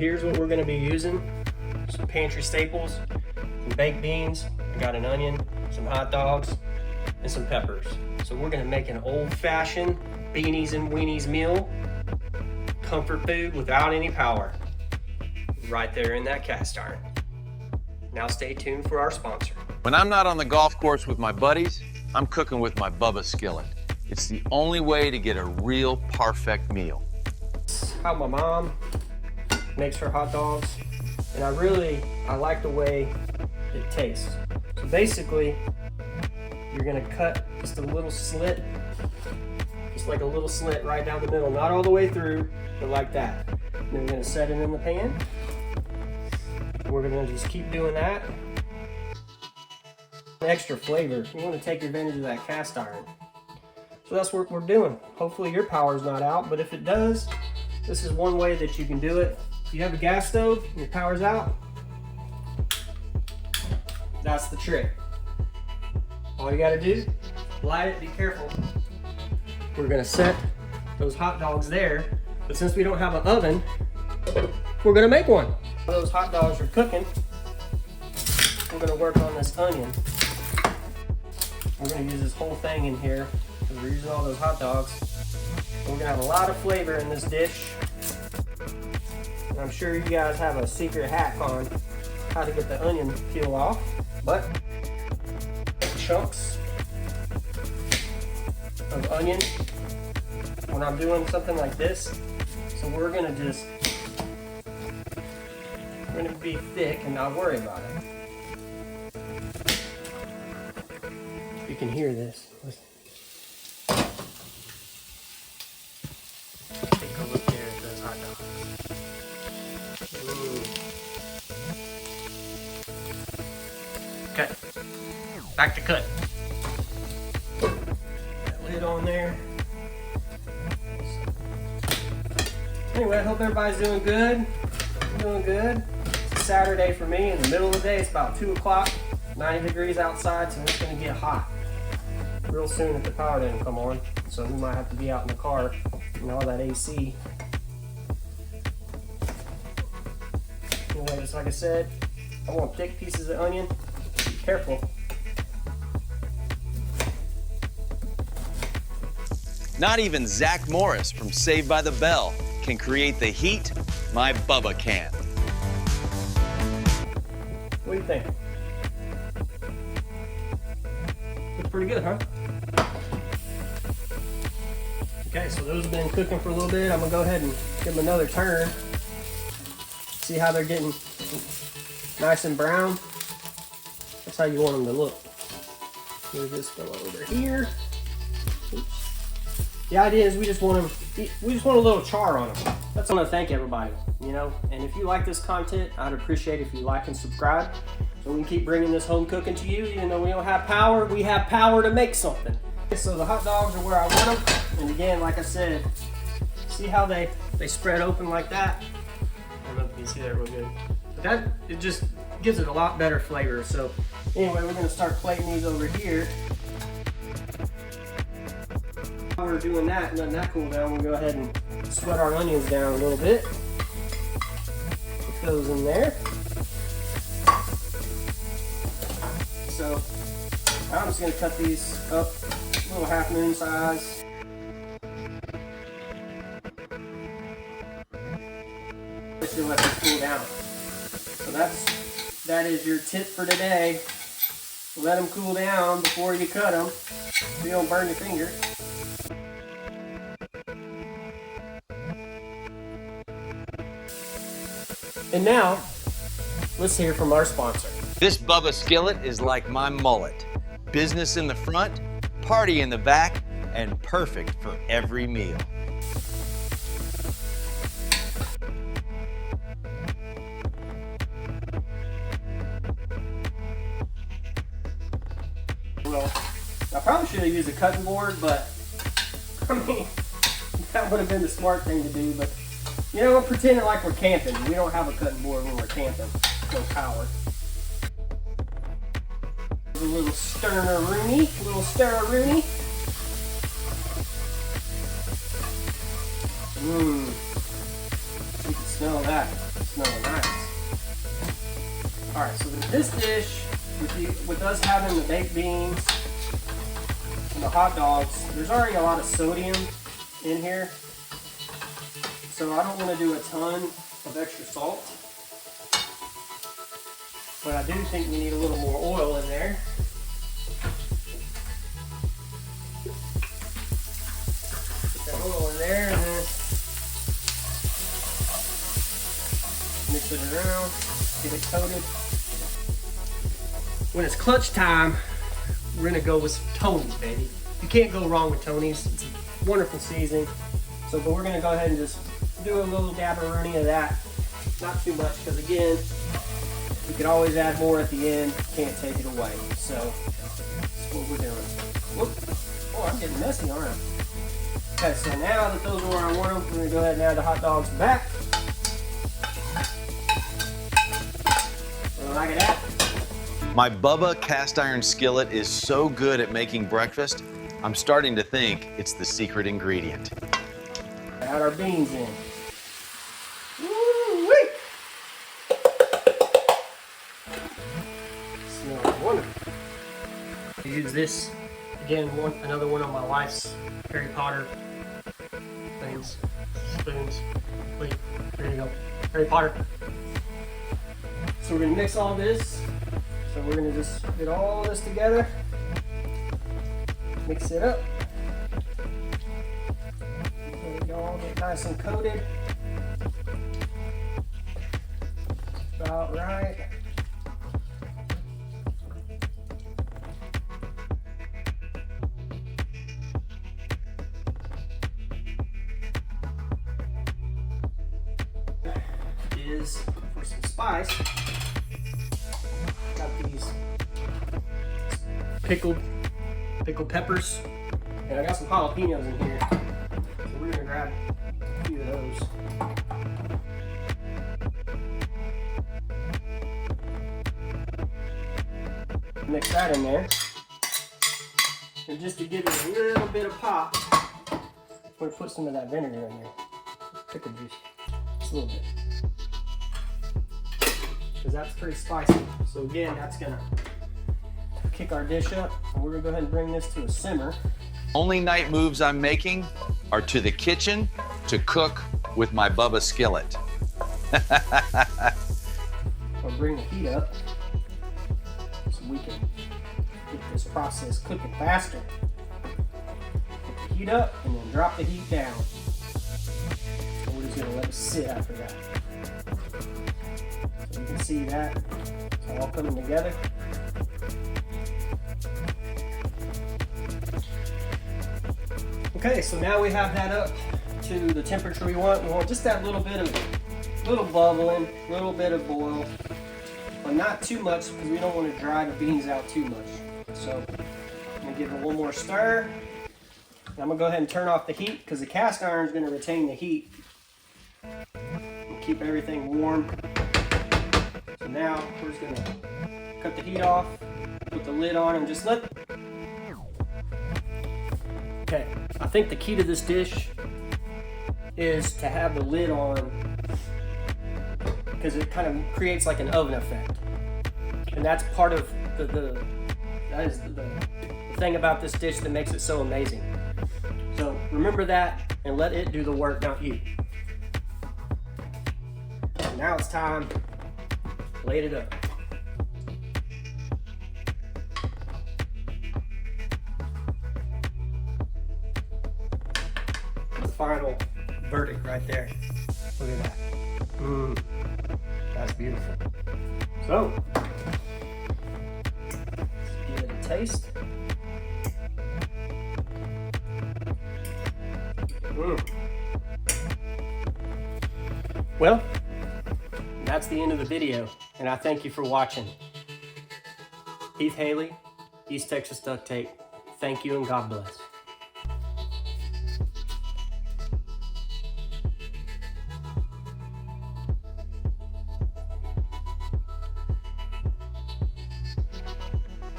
Here's what we're going to be using. Some pantry staples, some baked beans, I got an onion, some hot dogs, and some peppers. So we're going to make an old-fashioned beanies and weenies meal, comfort food without any power, right there in that cast iron. Now stay tuned for our sponsor. When I'm not on the golf course with my buddies, I'm cooking with my Bubba skillet. It's the only way to get a real perfect meal. How my mom makes her hot dogs, and I like the way it tastes. So basically, you're gonna cut just a little slit, just like a little slit right down the middle, not all the way through, but like that. And then we're gonna set it in the pan. We're gonna just keep doing that. Extra flavor. You want to take advantage of that cast iron. So that's what we're doing. Hopefully your power's not out, but if it does, this is one way that you can do it. If you have a gas stove and your power's out, that's the trick. All you gotta do, light it, be careful. We're gonna set those hot dogs there, but since we don't have an oven, we're gonna make one. While those hot dogs are cooking, we're gonna work on this onion. We're gonna use this whole thing in here because we're using all those hot dogs. We're gonna have a lot of flavor in this dish. And I'm sure you guys have a secret hack on how to get the onion peel off, but chunks of onion when I'm doing something like this. So we're gonna be thick and not worry about it. You can hear this. Listen. Take a look here at those hot dogs. Ooh. Okay, back to cut. That lid on there. Anyway, I hope everybody's doing good. Doing good. It's a Saturday for me. In the middle of the day, it's about 2 o'clock. 90 degrees outside, so it's going to get hot real soon if the power didn't come on. So we might have to be out in the car and all that AC. Anyway, just like I said, I want thick pieces of onion. Be careful. Not even Zach Morris from Saved by the Bell can create the heat my Bubba can. What do you think? Looks pretty good, huh? Okay, so those have been cooking for a little bit. I'm gonna go ahead and give them another turn. See how they're getting nice and brown. That's how you want them to look. Move this fellow over here. Oops. The idea is we just want a little char on them. That's what I want to thank everybody, you know. And if you like this content, I'd appreciate if you like and subscribe, so we can keep bringing this home cooking to you. Even though we don't have power, we have power to make something. So the hot dogs are where I want them. And again, like I said, see how they spread open like that? I don't know if you can see that real good. But it just gives it a lot better flavor. So anyway, we're gonna start plating these over here. While we're doing that and letting that cool down, we'll go ahead and sweat our onions down a little bit. Put those in there. So I'm just gonna cut these up a little half moon size. Just to let these cool down. So that is your tip for today. Let them cool down before you cut them, so you don't burn your finger. And now, let's hear from our sponsor. This Bubba skillet is like my mullet. Business in the front, party in the back, and perfect for every meal. Well, I probably should have used a cutting board, but I mean, that would have been the smart thing to do. But you know, we're pretending like we're camping. We don't have a cutting board when we're camping. No power. A little stir-a-rooney, You can smell that. Smelling nice. All right, so this dish, with us having the baked beans and the hot dogs, there's already a lot of sodium in here. So I don't want to do a ton of extra salt. But I do think we need a little more oil in there. Put that oil in there and then mix it around, get it coated. When it's clutch time, we're gonna go with some Tony's, baby. You can't go wrong with Tony's. It's a wonderful seasoning. So, but we're gonna go ahead and just do a little dabberoon of that. Not too much, because again, you could always add more at the end. Can't take it away. So that's what we're doing. Whoop. Oh, I'm getting messy, aren't I? Okay, so now that those are where I want them, we're gonna go ahead and add the hot dogs back. Like that. My Bubba cast iron skillet is so good at making breakfast, I'm starting to think it's the secret ingredient. Add our beans in. Woo-wee! Smells wonderful. I use this again. Another one of my wife's Harry Potter things. Spoons. Wait, there you go. Harry Potter. So we're gonna mix all this. So we're gonna just get all this together. Mix it up. There we go, all get nice and coated. About right. Is for some spice. Got these pickled peppers, and I got some jalapenos in here. So we're gonna grab a few of those. Mix that in there, and just to give it a little bit of pop, we're gonna put some of that vinegar in there, pickle juice, just a little bit. Because that's pretty spicy. So again, that's gonna kick our dish up. And we're gonna go ahead and bring this to a simmer. Only night moves I'm making are to the kitchen to cook with my Bubba skillet. Or bring the heat up so we can get this process cooking faster. Put the heat up and then drop the heat down. And we're just gonna let it sit after that. So you can see that it's all coming together. Okay, so now we have that up to the temperature we want. We want just that little bubbling, little bit of boil, but not too much because we don't want to dry the beans out too much. So I'm gonna give it one more stir. And I'm gonna go ahead and turn off the heat because the cast iron is gonna retain the heat and keep everything warm. So now we're just gonna cut the heat off, put the lid on, and just let. Okay, I think the key to this dish is to have the lid on because it kind of creates like an oven effect, and that's part of the thing about this dish that makes it so amazing. So remember that and let it do the work, not you. So now it's time to plate it up. The final verdict right there. Look at that. That's beautiful. So, let's give it a taste. Well, that's the end of the video, and I thank you for watching. Heath Haley, East Texas Duct Tape. Thank you and God bless.